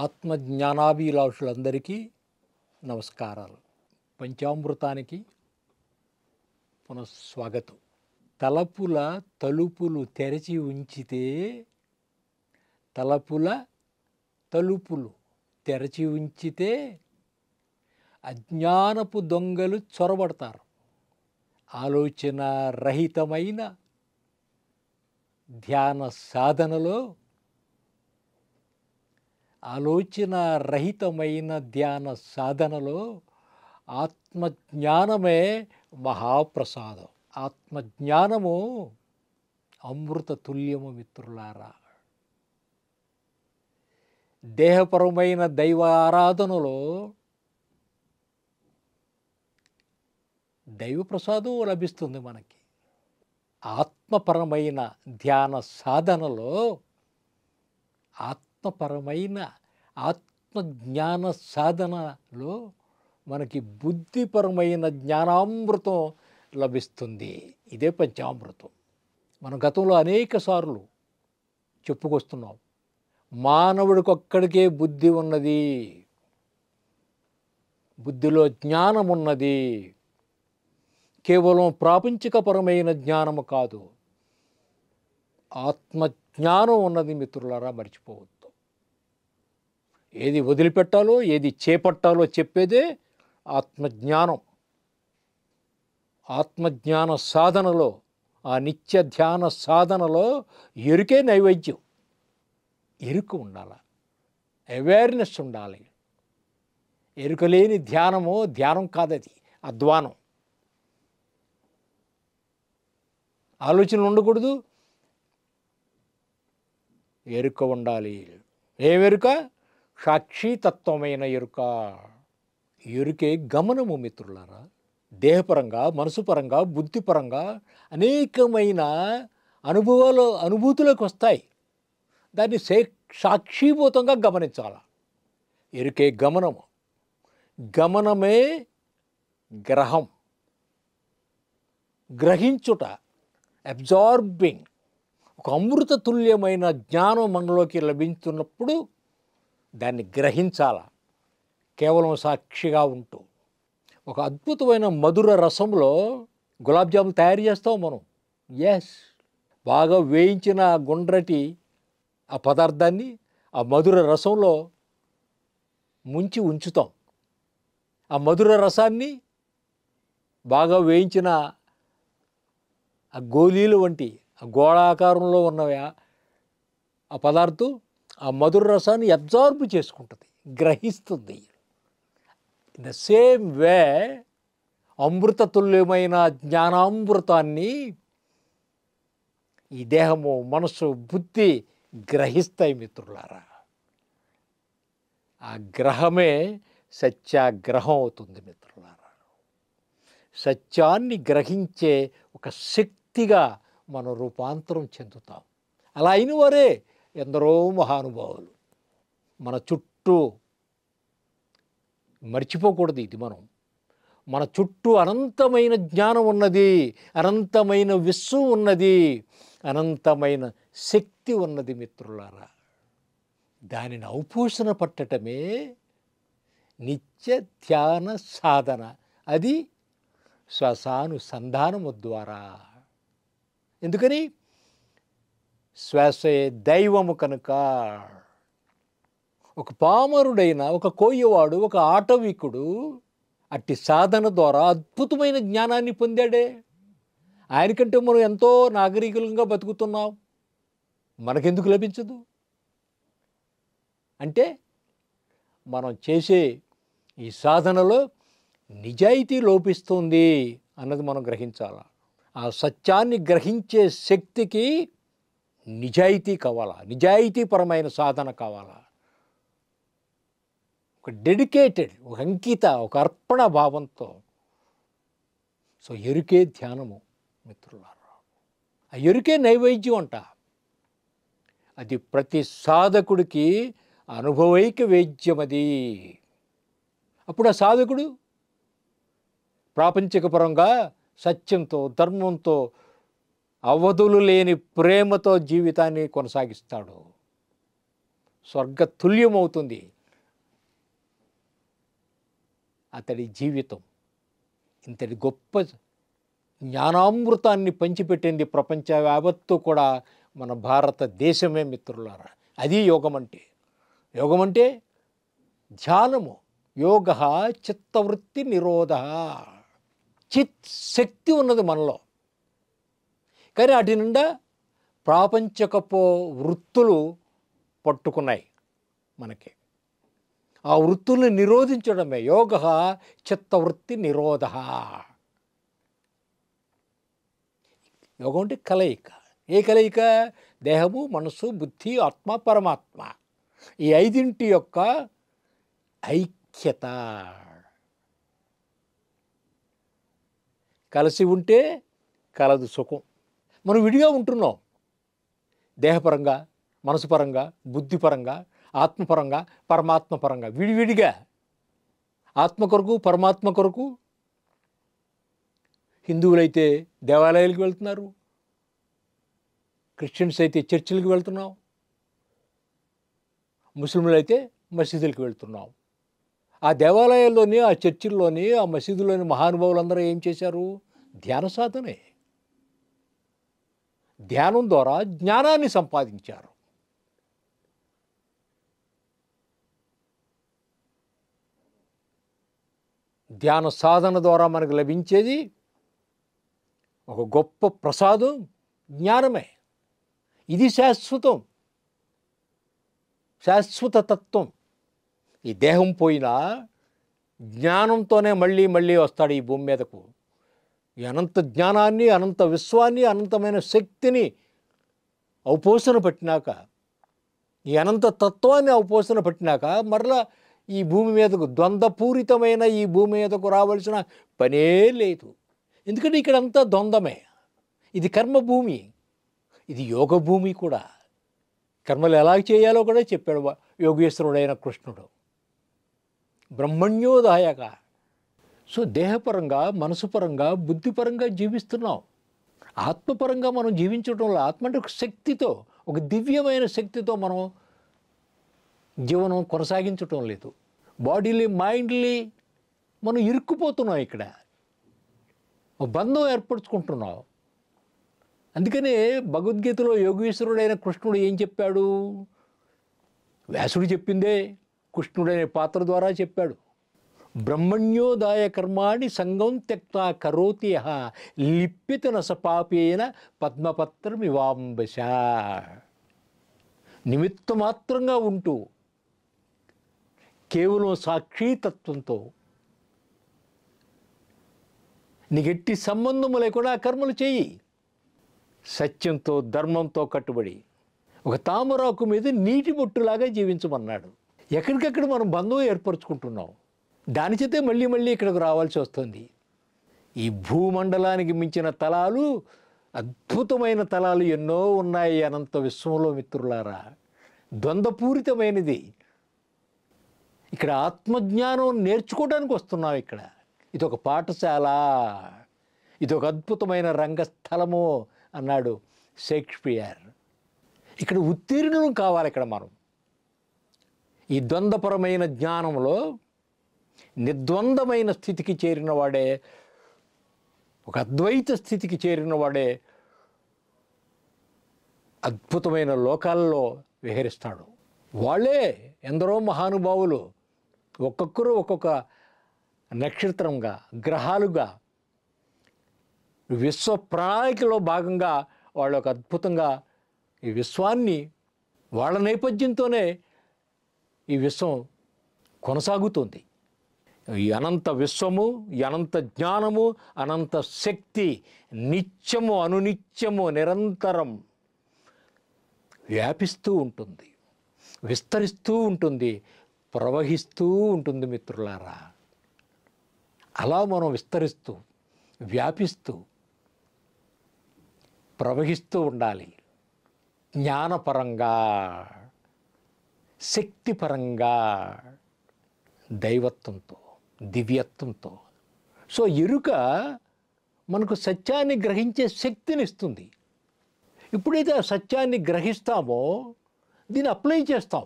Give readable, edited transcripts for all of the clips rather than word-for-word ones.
ఆత్మజ్ఞానాభిలాషులందరికీ నమస్కారాలు. పంచామృతానికి పునఃస్వాగతం. తలపుల తలుపులు తెరచి ఉంచితే అజ్ఞానపు దొంగలు చొరబడతారు. ఆలోచన రహితమైన ధ్యాన సాధనలో ఆత్మజ్ఞానమే మహాప్రసాదం. ఆత్మజ్ఞానము అమృత తుల్యము మిత్రులారా. దేహపరమైన దైవ ఆరాధనలో దైవ ప్రసాదం లభిస్తుంది మనకి. ఆత్మపరమైన ధ్యాన సాధనలో ఆత్మజ్ఞాన సాధనలో మనకి బుద్ధిపరమైన జ్ఞానామృతం లభిస్తుంది. ఇదే పంచామృతం. మన గతంలో అనేక సార్లు చెప్పుకొస్తున్నాం. మానవుడికి ఒక్కడికే బుద్ధి ఉన్నది, బుద్ధిలో జ్ఞానం ఉన్నది. కేవలం ప్రాపంచికపరమైన జ్ఞానము కాదు, ఆత్మజ్ఞానం ఉన్నది మిత్రులారా. మర్చిపోవద్దు. ఏది వదిలిపెట్టాలో ఏది చేపట్టాలో చెప్పేదే ఆత్మజ్ఞానం. ఆత్మజ్ఞాన సాధనలో, ఆ నిత్య ధ్యాన సాధనలో ఎరుకే నైవేద్యం. ఎరుక ఉండాలి, అవేర్నెస్ ఉండాలి. ఎరుక లేని ధ్యానము ధ్యానం కాదది, అధ్వానం. ఆలోచనలు ఉండకూడదు, ఎరుక ఉండాలి. ఏమెరుక? సాక్షితత్వమైన ఎరుక. ఎరుకే గమనము మిత్రులారా. దేహపరంగా, మనసుపరంగా, బుద్ధిపరంగా అనేకమైన అనుభూతులకు వస్తాయి. దాన్ని సాక్షిభూతంగా గమనించాలి. ఎరుకే గమనము. గమనమే గ్రహం. గ్రహించుట, అబ్జార్బింగ్. ఒక అమృత తుల్యమైన జ్ఞానం మనలోకి లభించున్నప్పుడు దాన్ని గ్రహించాల. కేవలం సాక్షిగా ఉంటూ. ఒక అద్భుతమైన మధుర రసంలో గులాబ్ జాములు తయారు చేస్తాం మనం. బాగా వేయించిన గుండ్రటి ఆ పదార్థాన్ని ఆ మధుర రసంలో ముంచి ఉంచుతాం. ఆ మధుర రసాన్ని బాగా వేయించిన ఆ గోళీలు వంటి ఆ గోళాకారంలో ఉన్నవి ఆ పదార్థం ఆ మధుర రసాన్ని అబ్జార్బ్ చేసుకుంటుంది, గ్రహిస్తుంది. ఇన్ ద సేమ్ వే అమృతతుల్యమైన జ్ఞానామృతాన్ని ఈ దేహము, మనసు, బుద్ధి గ్రహిస్తాయి మిత్రులారా. ఆ గ్రహమే సత్యాగ్రహం అవుతుంది మిత్రులారా. సత్యాన్ని గ్రహించే ఒక శక్తిగా మనం రూపాంతరం చెందుతాం. అలా అయిన వారే ఎందరో మహానుభావులు మన చుట్టూ. మర్చిపోకూడదు ఇది. మన చుట్టూ అనంతమైన జ్ఞానం ఉన్నది, అనంతమైన విశ్వం ఉన్నది, అనంతమైన శక్తి ఉన్నది మిత్రులారా. దానిని ఔపోషణ పట్టటమే నిత్య ధ్యాన సాధన. అది శ్వాసానుసంధానము ద్వారా. ఎందుకని? శ్వాసే దైవము కనుక. ఒక పామరుడైన, ఒక కోయవాడు, ఒక ఆటవికుడు అట్టి సాధన ద్వారా అద్భుతమైన జ్ఞానాన్ని పొందాడే. ఆయనకంటే మనం ఎంతో నాగరికులంగా బతుకుతున్నాం. మనకెందుకు లభించదు? అంటే మనం చేసే ఈ సాధనలో నిజాయితీ లోపిస్తుంది అన్నది మనం గ్రహించాలి. ఆ సత్యాన్ని గ్రహించే శక్తికి నిజాయితీ కావాలా, నిజాయితీపరమైన సాధన కావాలా. ఒక డెడికేటెడ్, ఒక అంకిత, ఒక అర్పణ భావంతో. సో ఎరుకే ధ్యానము మిత్రులారా. ఆ ఎరుకే నైవేద్యం అంట. అది ప్రతి సాధకుడికి అనుభవైక వేద్యం. అది అప్పుడు ఆ సాధకుడు ప్రాపంచికపరంగా సత్యంతో, ధర్మంతో, అవధులు లేని ప్రేమతో జీవితాన్ని కొనసాగిస్తాడు. స్వర్గతుల్యమవుతుంది అతడి జీవితం ఇంతటి గొప్ప జ్ఞానామృతాన్ని పంచిపెట్టింది ప్రపంచ యావత్తు కూడా మన భారతదేశమే మిత్రులారా. అది యోగం అంటే. యోగం అంటే ధ్యానము. యోగ చిత్తవృత్తి నిరోధ. శక్తి ఉన్నది మనలో, కానీ వాటి నిండా ప్రాపంచకపు వృత్తులు పట్టుకున్నాయి మనకి. ఆ వృత్తుల్ని నిరోధించడమే యోగ చిత్తవృత్తి నిరోధ. యోగం అంటే కలయిక. ఏ కలయిక? దేహము, మనస్సు, బుద్ధి, ఆత్మ, పరమాత్మ, ఈ ఐదింటి యొక్క ఐక్యత. కలిసి ఉంటే కలదు సుఖం. మనం విడిగా ఉంటున్నాం, దేహపరంగా, మనసుపరంగా, బుద్ధిపరంగా, ఆత్మపరంగా, పరమాత్మ పరంగా విడివిడిగా. ఆత్మ కొరకు, పరమాత్మ కొరకు హిందువులైతే దేవాలయాలకు వెళ్తున్నారు, క్రిస్టియన్స్ అయితే చర్చిలకు వెళ్తున్నాం, ముస్లింలు అయితే మసీదులకు వెళ్తున్నాం. ఆ దేవాలయాల్లోని, ఆ చర్చిల్లోని, ఆ మసీదులోని మహానుభావులందరూ ఏం చేశారు? ధ్యాన సాధనే. ధ్యానం ద్వారా జ్ఞానాన్ని సంపాదించారు. ధ్యాన సాధన ద్వారా మనకు లభించేది ఒక గొప్ప ప్రసాదం, జ్ఞానమే. ఇది శాశ్వతం, శాశ్వత తత్వం. ఈ దేహం పోయినా జ్ఞానంతోనే మళ్ళీ మళ్ళీ వస్తాడు ఈ భూమి మీదకు. ఈ అనంత జ్ఞానాన్ని, అనంత విశ్వాన్ని, అనంతమైన శక్తిని అవపోసన పట్టినాక, ఈ అనంత తత్వాన్ని అవపోసన పట్టినాక మరలా ఈ భూమి మీదకు, ద్వంద్వపూరితమైన ఈ భూమి మీదకు రావాల్సిన పనే లేదు. ఎందుకంటే ఇక్కడంతా ద్వంద్వమే. ఇది కర్మభూమి, ఇది యోగ భూమి కూడా. కర్మలు ఎలా చేయాలో కూడా చెప్పాడు యోగేశ్వరుడైన కృష్ణుడు. బ్రహ్మణ్యోదాయక. సో దేహపరంగా, మనసుపరంగా, బుద్ధిపరంగా జీవిస్తున్నాం. ఆత్మపరంగా మనం జీవించడంలో, ఆత్మ అంటే ఒక శక్తితో, ఒక దివ్యమైన శక్తితో మనం జీవనం కొనసాగించటం లేదు. బాడీలీ, మైండ్లీ మనం ఇరుక్కుపోతున్నాం. ఇక్కడ ఒక బంధం ఏర్పరచుకుంటున్నాం. అందుకనే భగవద్గీతలో యోగేశ్వరుడైన కృష్ణుడు ఏం చెప్పాడు? వ్యాసుడు చెప్పిందే కృష్ణుడైన పాత్ర ద్వారా చెప్పాడు. బ్రహ్మణ్యోదాయ కర్మాణి సంగం త్యక్త్వా కరోతి యః లిప్యతే న స పాపేన పద్మపత్రమివాంబశ. నిమిత్త మాత్రంగా ఉంటూ కేవలం సాక్షితత్వంతో, నీకు ఎట్టి సంబంధము లేకుండా కర్మలు చేయి. సత్యంతో, ధర్మంతో కట్టుబడి ఒక తామరాకు మీద నీటి బొట్టులాగా జీవించమన్నాడు. ఎక్కడికక్కడ మనం బంధం ఏర్పరచుకుంటున్నాం. దాని చేతే మళ్ళీ మళ్ళీ ఇక్కడికి రావాల్సి వస్తుంది. ఈ భూమండలానికి మించిన తలాలు, అద్భుతమైన తలాలు ఎన్నో ఉన్నాయి అనంత విశ్వంలో మిత్రులారా. ద్వంద్వపూరితమైనది. ఇక్కడ ఆత్మజ్ఞానం నేర్చుకోవడానికి వస్తున్నాం. ఇక్కడ ఇది ఒక పాఠశాల, ఇది ఒక అద్భుతమైన రంగస్థలము అన్నాడు షేక్స్పియర్. ఇక్కడ ఉత్తీర్ణం కావాలి. ఇక్కడ మనం ఈ ద్వంద్వపరమైన జ్ఞానంలో నిర్ద్వంద్వమైన స్థితికి చేరిన వాడే, ఒక అద్వైత స్థితికి చేరిన వాడే అద్భుతమైన లోకాల్లో విహరిస్తాడు. వాళ్ళే ఎందరో మహానుభావులు ఒక్కొక్కరు ఒక్కొక్క నక్షత్రంగా, గ్రహాలుగా, విశ్వ ప్రణాళికలో భాగంగా వాళ్ళు ఒక అద్భుతంగా ఈ విశ్వాన్ని, వాళ్ళ నేపథ్యంతోనే ఈ విశ్వం కొనసాగుతుంది. ఈ అనంత విశ్వము, ఈ అనంత జ్ఞానము, అనంత శక్తి నిత్యము, అనునిత్యము, నిరంతరం వ్యాపిస్తూ ఉంటుంది, విస్తరిస్తూ ఉంటుంది, ప్రవహిస్తూ ఉంటుంది మిత్రులారా. అలా మనం విస్తరిస్తూ, వ్యాపిస్తూ, ప్రవహిస్తూ ఉండాలి. జ్ఞానపరంగా, శక్తిపరంగా, దైవత్వంతో, దివ్యత్వంతో. సో ఎరుక మనకు సత్యాన్ని గ్రహించే శక్తిని ఇస్తుంది. ఎప్పుడైతే ఆ సత్యాన్ని గ్రహిస్తామో దీన్ని అప్లై చేస్తాం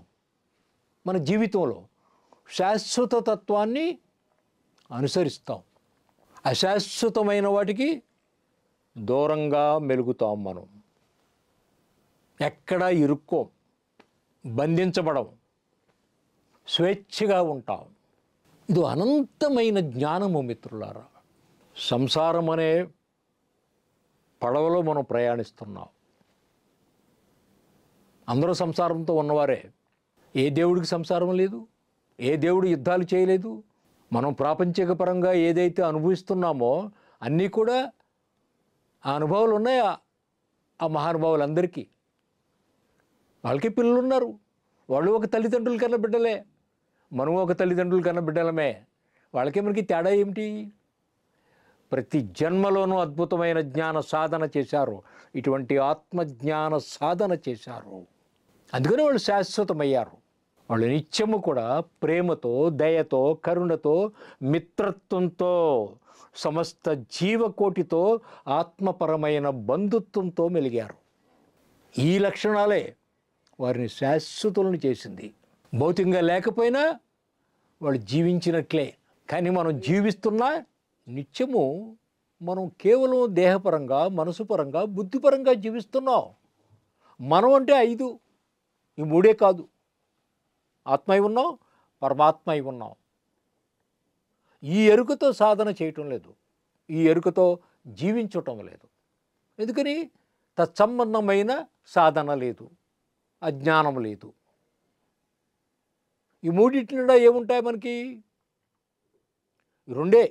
మన జీవితంలో. శాశ్వత తత్వాన్ని అనుసరిస్తాం. అశాశ్వతమైన వాటికి దూరంగా మెలుగుతాం. మనం ఎక్కడా ఇరుక్కోం, బంధించబడం, స్వేచ్ఛగా ఉంటాం. ఇది అనంతమైన జ్ఞానము మిత్రులారా. సంసారం అనే పడవలో మనం ప్రయాణిస్తున్నాం. అందరూ సంసారంతో ఉన్నవారే. ఏ దేవుడికి సంసారం లేదు, ఏ దేవుడు యుద్ధాలు చేయలేదు. మనం ప్రాపంచిక పరంగా ఏదైతే అనుభవిస్తున్నామో అన్నీ కూడా ఆ అనుభవాలు ఉన్నాయి ఆ మహానుభావులందరికీ. వాళ్ళకి పిల్లలు ఉన్నారు, వాళ్ళు ఒక తల్లిదండ్రులు కన్నా బిడ్డలే, మనం ఒక తల్లిదండ్రులు కన్నా బిడ్డలమే. వాళ్ళకి మనకి తేడా ఏమిటి? ప్రతి జన్మలోనూ అద్భుతమైన జ్ఞాన సాధన చేశారు, ఇటువంటి ఆత్మజ్ఞాన సాధన చేశారు. అందుకని వాళ్ళు శాశ్వతమయ్యారు. వాళ్ళు నిత్యము కూడా ప్రేమతో, దయతో, కరుణతో, మిత్రత్వంతో, సమస్త జీవకోటితో ఆత్మపరమైన బంధుత్వంతో మెలిగారు. ఈ లక్షణాలే వారిని శాశ్వతులను చేసింది. భౌతికంగా లేకపోయినా వాళ్ళు జీవించినట్లే. కానీ మనం జీవిస్తున్నా నిత్యము మనం కేవలం దేహపరంగా, మనసుపరంగా, బుద్ధిపరంగా జీవిస్తున్నాం. మనం అంటే 5, ఈ 3 కాదు. ఆత్మ అయి ఉన్నాం, పరమాత్మ అయి ఉన్నాం. ఈ ఎరుకతో సాధన చేయటం లేదు, ఈ ఎరుకతో జీవించటం లేదు. ఎందుకని? తత్సంబంధమైన సాధన లేదు, అజ్ఞానం లేదు. ఈ మూడింటిలో ఏముంటాయి మనకి? రెండే.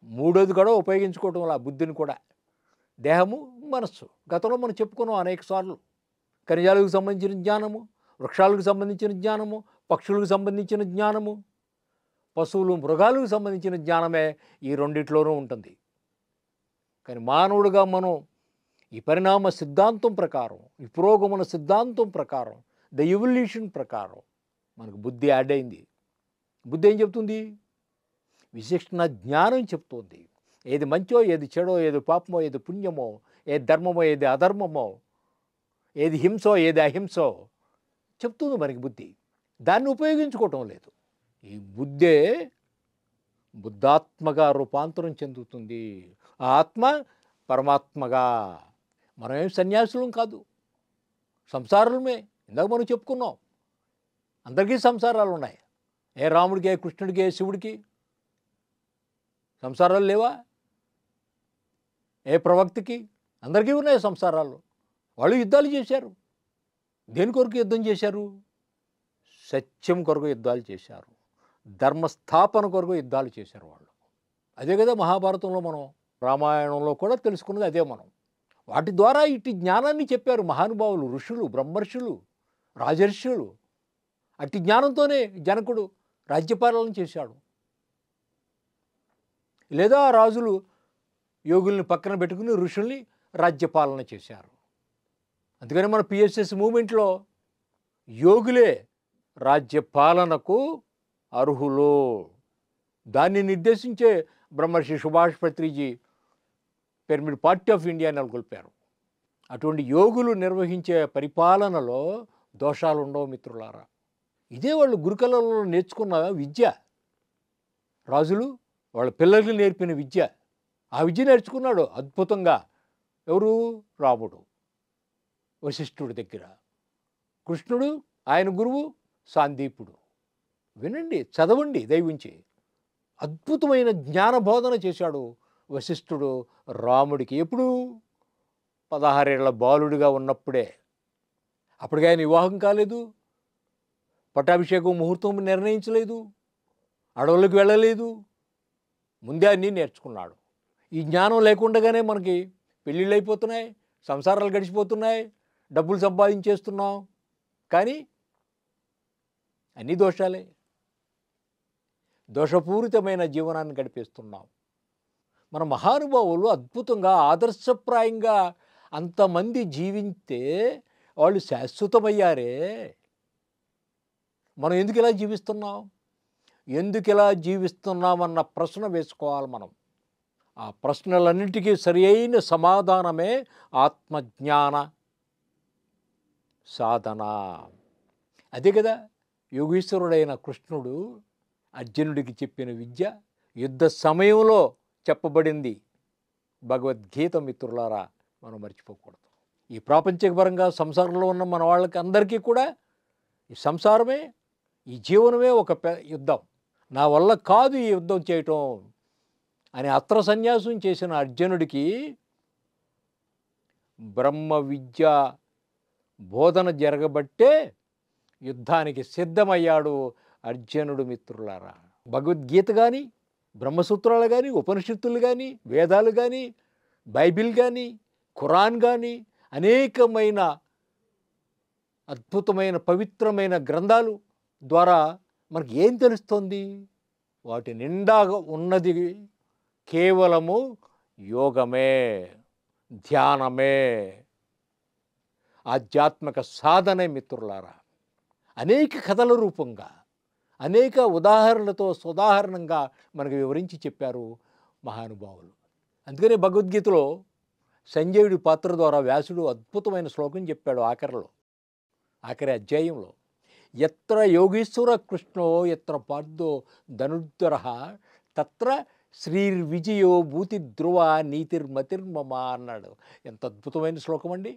మూడోది కూడా ఉపయోగించుకోవటం వల్ల బుద్ధిని కూడా. దేహము, మనస్సు. గతంలో మనం చెప్పుకున్నాం అనేక సార్లు. ఖనిజాలకు సంబంధించిన జ్ఞానము, వృక్షాలకు సంబంధించిన జ్ఞానము, పక్షులకు సంబంధించిన జ్ఞానము, పశువులు, మృగాలకు సంబంధించిన జ్ఞానమే ఈ రెండిట్లోనూ ఉంటుంది. కానీ మానవుడిగా మనం ఈ పరిణామ సిద్ధాంతం ప్రకారం, ఈ పురోగమన సిద్ధాంతం ప్రకారం, ద ఎవల్యూషన్ ప్రకారం మనకు బుద్ధి యాడ్ అయింది. బుద్ధి ఏం చెప్తుంది? విశిష్టణ జ్ఞానం చెప్తుంది. ఏది మంచో, ఏది చెడో, ఏది పాపమో, ఏది పుణ్యమో, ఏది ధర్మమో, ఏది అధర్మమో, ఏది హింసో, ఏది అహింసో చెప్తుంది మనకి బుద్ధి. దాన్ని ఉపయోగించుకోవటం లేదు. ఈ బుద్ధే బుద్ధాత్మగా రూపాంతరం చెందుతుంది. ఆ ఆత్మ పరమాత్మగా. మనమేం సన్యాసులం కాదు, సంసారులమే. ఇందాక మనం చెప్పుకున్నాం, అందరికీ సంసారాలు ఉన్నాయి. ఏ రాముడికి, ఏ కృష్ణుడికి, ఏ శివుడికి సంసారాలు లేవా? ఏ ప్రవక్తకి? అందరికీ ఉన్నాయి సంసారాలు. వాళ్ళు యుద్ధాలు చేశారు. దేని కొరకు యుద్ధం చేశారు? సత్యం కొరకు యుద్ధాలు చేశారు, ధర్మస్థాపన కొరకు యుద్ధాలు చేశారు వాళ్ళు. అదే కదా మహాభారతంలో, మనం రామాయణంలో కూడా తెలుసుకున్నది అదే. మనం వాటి ద్వారా ఇటు జ్ఞానాన్ని చెప్పారు మహానుభావులు, ఋషులు, బ్రహ్మర్షులు, రాజర్షులు. అట్టి జ్ఞానంతోనే జనకుడు రాజ్యపాలన చేశాడు. లేదా రాజులు యోగుల్ని పక్కన పెట్టుకుని ఋషుల్ని రాజ్యపాలన చేశారు. అందుకని మన పిఎస్ఎస్ మూమెంట్లో యోగులే రాజ్యపాలనకు అర్హులు. దాన్ని నిర్దేశించే బ్రహ్మర్షి Subhash Patriji pyramid party of India నెలకొల్పారు. అటువంటి యోగులు నిర్వహించే పరిపాలనలో దోషాలు ఉండవు మిత్రులారా. ఇదే వాళ్ళు గురుకులంలో నేర్చుకున్న విద్య. రాజులు వాళ్ళ పిల్లలకి నేర్పిన విద్య. ఆ విద్య నేర్చుకున్నాడు అద్భుతంగా. ఎవరు? రాముడు వశిష్ఠుడి దగ్గర. కృష్ణుడు, ఆయన గురువు సాందీపుడు. వినండి, చదవండి దైవించి. అద్భుతమైన జ్ఞానబోధన చేశాడు వశిష్ఠుడు రాముడికి. ఎప్పుడు? 16 ఏళ్ల బాలుడిగా ఉన్నప్పుడే. అప్పటికి ఆయన వివాహం కాలేదు, పట్టాభిషేకం ముహూర్తం నిర్ణయించలేదు, అడవులకు వెళ్ళలేదు. ముందే అన్నీ నేర్చుకున్నాడు. ఈ జ్ఞానం లేకుండానే మనకి పెళ్ళిళ్ళు అయిపోతున్నాయి, సంసారాలు గడిచిపోతున్నాయి, డబ్బులు సంపాదించేస్తున్నాం. కానీ అన్నీ దోషాలే. దోషపూరితమైన జీవనాన్ని గడిపేస్తున్నాం. మన మహానుభావులు అద్భుతంగా ఆదర్శప్రాయంగా అంతమంది జీవింతే వాళ్ళు శాశ్వతమయ్యారే. మనం ఎందుకు ఇలా జీవిస్తున్నాం? ఎందుకు ఇలా జీవిస్తున్నామన్న ప్రశ్న వేసుకోవాలి మనం. ఆ ప్రశ్నలన్నింటికీ సరి అయిన సమాధానమే ఆత్మజ్ఞాన సాధన. అదే కదా యోగీశ్వరుడైన కృష్ణుడు అర్జునుడికి చెప్పిన విద్య, యుద్ధ సమయంలో చెప్పబడింది భగవద్గీత మిత్రులారా, మనం మర్చిపోకూడదు. ఈ ప్రాపంచికపరంగా సంసారంలో ఉన్న మన వాళ్ళకి అందరికీ కూడా ఈ సంసారమే, ఈ జీవనమే ఒక యుద్ధం. నా వల్ల కాదు ఈ యుద్ధం చేయటం అని అస్త్ర సన్యాసం చేసిన అర్జునుడికి బ్రహ్మ విద్య బోధన జరగబట్టే యుద్ధానికి సిద్ధమయ్యాడు అర్జునుడు మిత్రులారా. భగవద్గీత కానీ, బ్రహ్మసూత్రాలు కానీ, ఉపనిషత్తులు కానీ, వేదాలు కానీ, బైబిల్ కానీ, ఖురాన్ కానీ, అనేకమైన అద్భుతమైన పవిత్రమైన గ్రంథాలు ద్వారా మనకి ఏం తెలుస్తుంది? వాటి నిండా ఉన్నది కేవలము యోగమే, ధ్యానమే, ఆధ్యాత్మిక సాధనే మిత్రులారా. అనేక కథల రూపంగా, అనేక ఉదాహరణలతో సుదాహరణంగా మనకు వివరించి చెప్పారు మహానుభావులు. అందుకనే భగవద్గీతలో సంజయుడి పాత్ర ద్వారా వ్యాసుడు అద్భుతమైన శ్లోకం చెప్పాడు ఆఖరి అధ్యాయంలో. ఎత్ర యోగీశ్వర కృష్ణో ఎత్ర పార్థో ధనుర్ధరః తత్ర శ్రీర్విజయో భూతి ధ్రువ నీతిర్మతిర్మమ అన్నాడు. ఎంత అద్భుతమైన శ్లోకం అండి.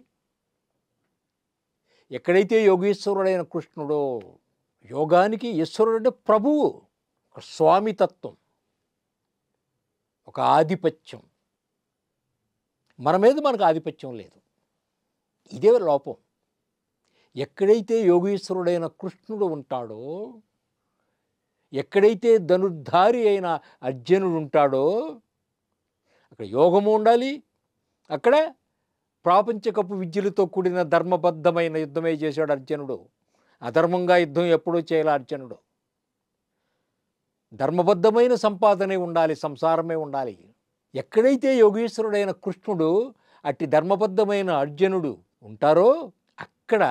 ఎక్కడైతే యోగీశ్వరుడైన కృష్ణుడో, యోగానికి ఈశ్వరుడు అంటే ప్రభువు, ఒక స్వామితత్వం, ఒక ఆధిపత్యం. మన మీద మనకు ఆధిపత్యం లేదు, ఇదే లోపం. ఎక్కడైతే యోగీశ్వరుడైన కృష్ణుడు ఉంటాడో, ఎక్కడైతే ధనుర్ధారి అయిన అర్జునుడు ఉంటాడో అక్కడ యోగము ఉండాలి, అక్కడ ప్రాపంచకపు విద్యలతో కూడిన ధర్మబద్ధమైన యుద్ధమే చేశాడు అర్జునుడు. అధర్మంగా యుద్ధం ఎప్పుడూ చేయాలి అర్జునుడు. ధర్మబద్ధమైన సంపాదనే ఉండాలి, సంసారమే ఉండాలి. ఎక్కడైతే యోగీశ్వరుడైన కృష్ణుడు అట్టి ధర్మబద్ధమైన అర్జునుడు ఉంటారో అక్కడ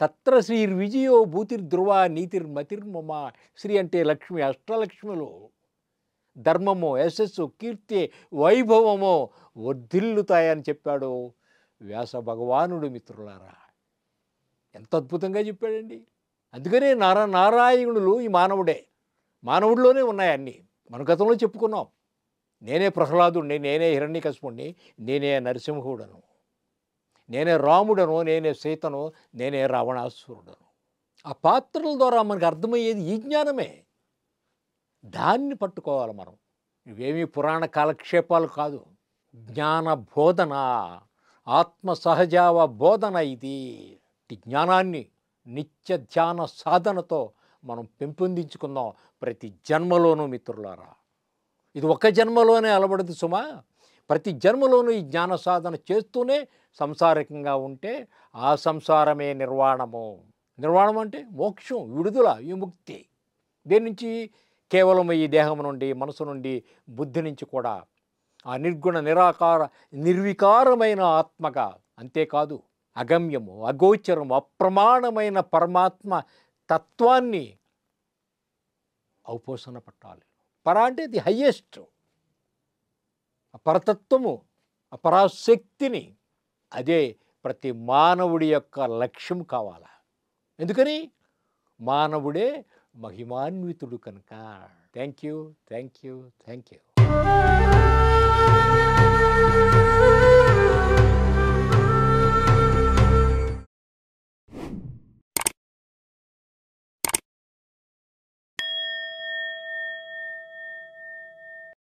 తత్ర శ్రీర్విజయో భూతిర్ధ్రువ నీతిర్మతిర్మమ. శ్రీ అంటే లక్ష్మి, అష్టలక్ష్ములు, ధర్మము, యశస్సు, కీర్తి, వైభవము వర్ధిల్లుతాయని చెప్పాడు వ్యాస భగవానుడు మిత్రులారా. ఎంత అద్భుతంగా చెప్పాడండి. అందుకనే నారాయణులు ఈ మానవుడిలోనే ఉన్నాయి అన్నీ. మన గతంలో చెప్పుకున్నాం. నేనే ప్రహ్లాదుడిని, నేనే హిరణ్యకశిపుణ్ణి, నేనే నరసింహుడను, నేనే రాముడను, నేనే సీతను, నేనే రావణాసురుడను. ఆ పాత్రల ద్వారా మనకు అర్థమయ్యేది ఈ జ్ఞానమే. దాన్ని పట్టుకోవాలి మనం. ఇవేమీ పురాణ కాలక్షేపాలు కాదు, జ్ఞాన బోధన, ఆత్మ సహజావ బోధన. ఇది జ్ఞానాన్ని నిత్య ధ్యాన సాధనతో మనం పెంపొందించుకుందాం ప్రతి జన్మలోనూ మిత్రులారా. ఇది ఒక జన్మలోనే అలవడదు సుమా. ప్రతి జన్మలోనూ ఈ జ్ఞాన సాధన చేస్తూనే సంసారికంగా ఉంటే ఆ సంసారమే నిర్వాణము. నిర్వాణం అంటే మోక్షం, విడుదల, విముక్తి. దేని నుంచి? కేవలం ఈ దేహం నుండి, మనసు నుండి, బుద్ధి నుంచి కూడా ఆ నిర్గుణ నిరాకార నిర్వికారమైన ఆత్మగా. అంతేకాదు అగమ్యము, అగోచరము, అప్రమాణమైన పరమాత్మ తత్వాన్ని ఔపోసన పట్టాలి. పర అంటే ది హయ్యెస్ట్, పరతత్వము, ఆ పరాశక్తిని. అదే ప్రతి మానవుడి యొక్క లక్ష్యం కావాలా. ఎందుకని? మానవుడే మహిమాన్వితుడు కనుక. Thank you.